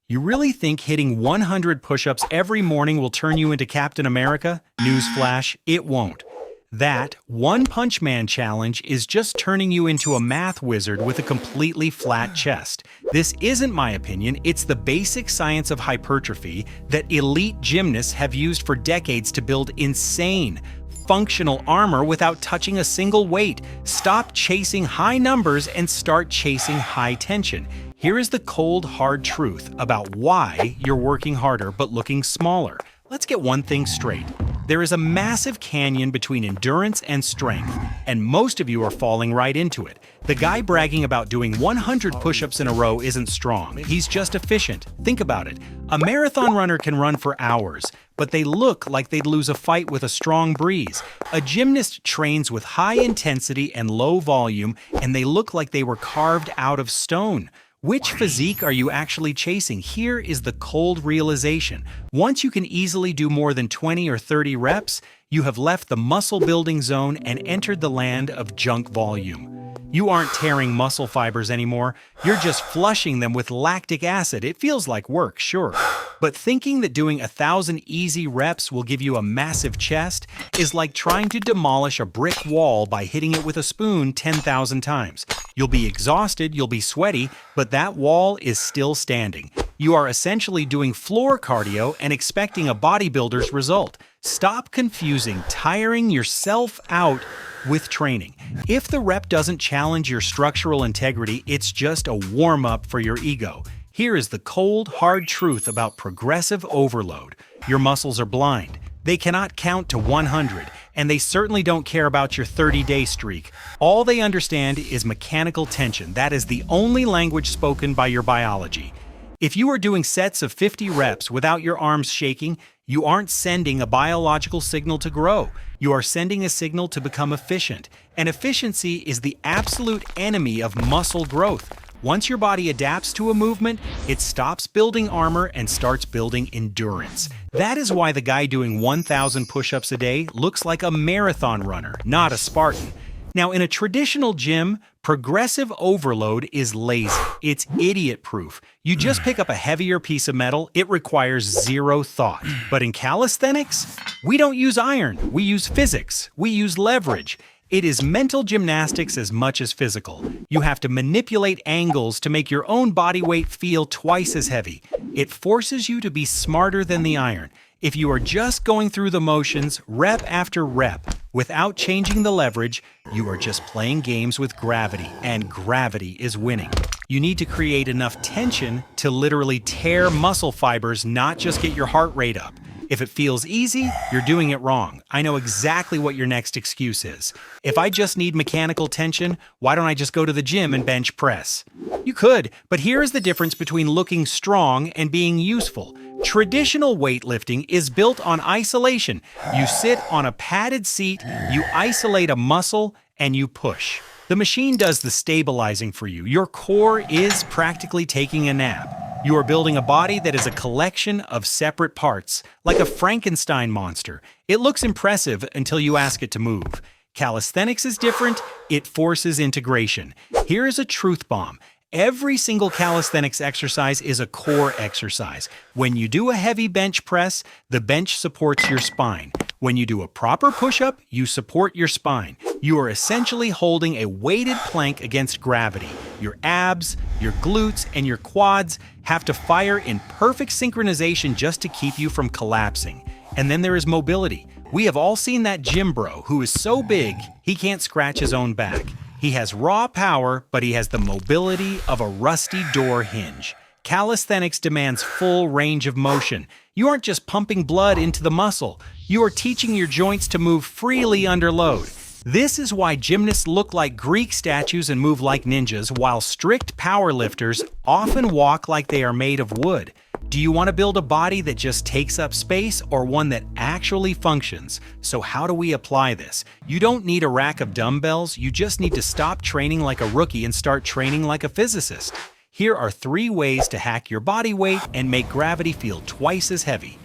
You really think hitting 100 push-ups every morning will turn you into Captain America? Newsflash, it won't. That One Punch Man challenge is just turning you into a math wizard with a completely flat chest. This isn't my opinion, it's the basic science of hypertrophy that elite gymnasts have used for decades to build insane, functional armor without touching a single weight. Stop chasing high numbers and start chasing high tension. Here is the cold, hard truth about why you're working harder but looking smaller. Let's get one thing straight. There is a massive canyon between endurance and strength, and most of you are falling right into it. The guy bragging about doing 100 push-ups in a row isn't strong, he's just efficient. Think about it. A marathon runner can run for hours, but they look like they'd lose a fight with a strong breeze. A gymnast trains with high intensity and low volume, and they look like they were carved out of stone. Which physique are you actually chasing? Here is the cold realization. Once you can easily do more than 20 or 30 reps, you have left the muscle building zone and entered the land of junk volume. You aren't tearing muscle fibers anymore, you're just flushing them with lactic acid. It feels like work, sure. But thinking that doing 1,000 easy reps will give you a massive chest is like trying to demolish a brick wall by hitting it with a spoon 10,000 times. You'll be exhausted, you'll be sweaty, but that wall is still standing. You are essentially doing floor cardio and expecting a bodybuilder's result. Stop confusing tiring yourself out with training. If the rep doesn't challenge your structural integrity, it's just a warm-up for your ego. Here is the cold, hard truth about progressive overload. Your muscles are blind. They cannot count to 100, and they certainly don't care about your 30-day streak. All they understand is mechanical tension. That is the only language spoken by your biology. If you are doing sets of 50 reps without your arms shaking, you aren't sending a biological signal to grow. You are sending a signal to become efficient. And efficiency is the absolute enemy of muscle growth. Once your body adapts to a movement, it stops building armor and starts building endurance. That is why the guy doing 1,000 push-ups a day looks like a marathon runner, not a Spartan. Now, in a traditional gym, progressive overload is lazy. It's idiot-proof. You just pick up a heavier piece of metal, it requires zero thought. But in calisthenics, we don't use iron, we use physics, we use leverage. It is mental gymnastics as much as physical. You have to manipulate angles to make your own body weight feel twice as heavy. It forces you to be smarter than the iron. If you are just going through the motions, rep after rep, without changing the leverage, you are just playing games with gravity, and gravity is winning. You need to create enough tension to literally tear muscle fibers, not just get your heart rate up. If it feels easy, you're doing it wrong. I know exactly what your next excuse is. If I just need mechanical tension, why don't I just go to the gym and bench press? You could, but here is the difference between looking strong and being useful. Traditional weightlifting is built on isolation. You sit on a padded seat, you isolate a muscle, and you push. The machine does the stabilizing for you. Your core is practically taking a nap. You are building a body that is a collection of separate parts, like a Frankenstein monster. It looks impressive until you ask it to move. Calisthenics is different. It forces integration. Here is a truth bomb. Every single calisthenics exercise is a core exercise. When you do a heavy bench press, the bench supports your spine. When you do a proper push-up, you support your spine. You are essentially holding a weighted plank against gravity. Your abs, your glutes, and your quads have to fire in perfect synchronization just to keep you from collapsing. And then there is mobility. We have all seen that gym bro who is so big, he can't scratch his own back. He has raw power, but he has the mobility of a rusty door hinge. Calisthenics demands full range of motion. You aren't just pumping blood into the muscle. You are teaching your joints to move freely under load. This is why gymnasts look like Greek statues and move like ninjas, while strict powerlifters often walk like they are made of wood. Do you want to build a body that just takes up space or one that actually functions? So how do we apply this? You don't need a rack of dumbbells, you just need to stop training like a rookie and start training like a physicist. Here are 3 ways to hack your body weight and make gravity feel twice as heavy.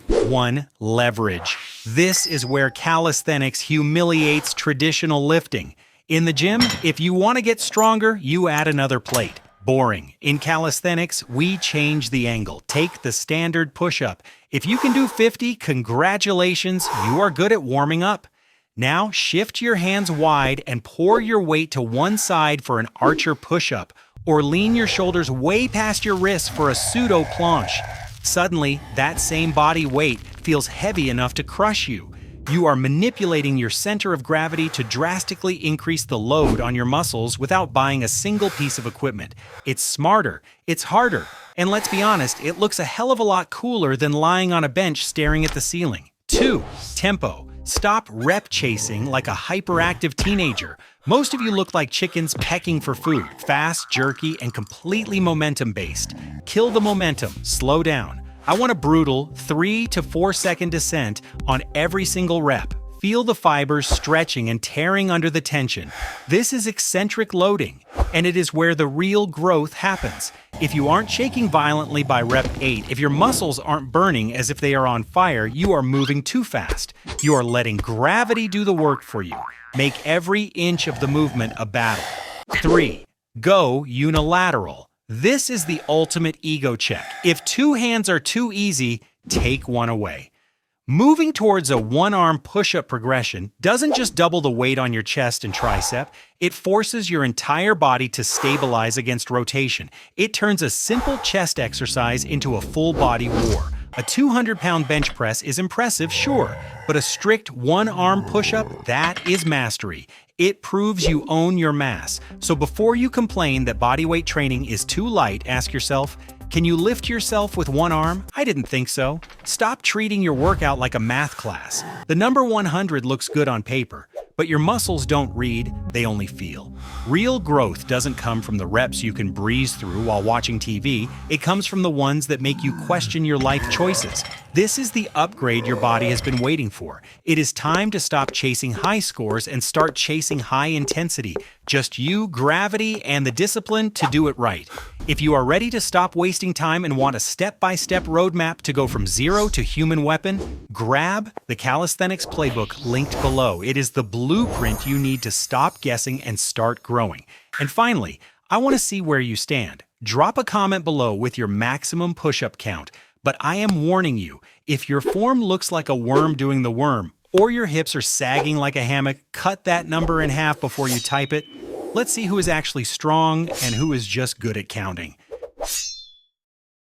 1. Leverage. This is where calisthenics humiliates traditional lifting. In the gym, if you want to get stronger, you add another plate. Boring. In calisthenics, we change the angle. Take the standard push-up. If you can do 50, congratulations, you are good at warming up. Now shift your hands wide and pour your weight to one side for an archer push-up, or lean your shoulders way past your wrists for a pseudo planche. Suddenly, that same body weight feels heavy enough to crush you. You are manipulating your center of gravity to drastically increase the load on your muscles without buying a single piece of equipment. It's smarter, it's harder, and let's be honest, it looks a hell of a lot cooler than lying on a bench staring at the ceiling. 2. Tempo. Stop rep chasing like a hyperactive teenager. Most of you look like chickens pecking for food, fast, jerky, and completely momentum-based. Kill the momentum, slow down. I want a brutal 3 to 4 second descent on every single rep. Feel the fibers stretching and tearing under the tension. This is eccentric loading, and it is where the real growth happens. If you aren't shaking violently by rep 8, if your muscles aren't burning as if they are on fire, you are moving too fast. You are letting gravity do the work for you. Make every inch of the movement a battle. 3. Go unilateral. This is the ultimate ego check. If 2 hands are too easy, take one away. Moving towards a one-arm push-up progression doesn't just double the weight on your chest and tricep, it forces your entire body to stabilize against rotation. It turns a simple chest exercise into a full-body war. A 200-pound bench press is impressive, sure, but a strict one-arm push-up, that is mastery. It proves you own your mass. So before you complain that bodyweight training is too light, ask yourself, can you lift yourself with one arm? I didn't think so. Stop treating your workout like a math class. The number 100 looks good on paper, but your muscles don't read, they only feel. Real growth doesn't come from the reps you can breeze through while watching TV, it comes from the ones that make you question your life choices. This is the upgrade your body has been waiting for. It is time to stop chasing high scores and start chasing high intensity. Just you, gravity, and the discipline to do it right. If you are ready to stop wasting time and want a step-by-step roadmap to go from zero to human weapon, grab the Calisthenics Playbook linked below. It is the blueprint you need to stop guessing and start growing. And finally, I want to see where you stand. Drop a comment below with your maximum push-up count. But I am warning you, if your form looks like a worm doing the worm, or your hips are sagging like a hammock, cut that number in half before you type it. Let's see who is actually strong and who is just good at counting.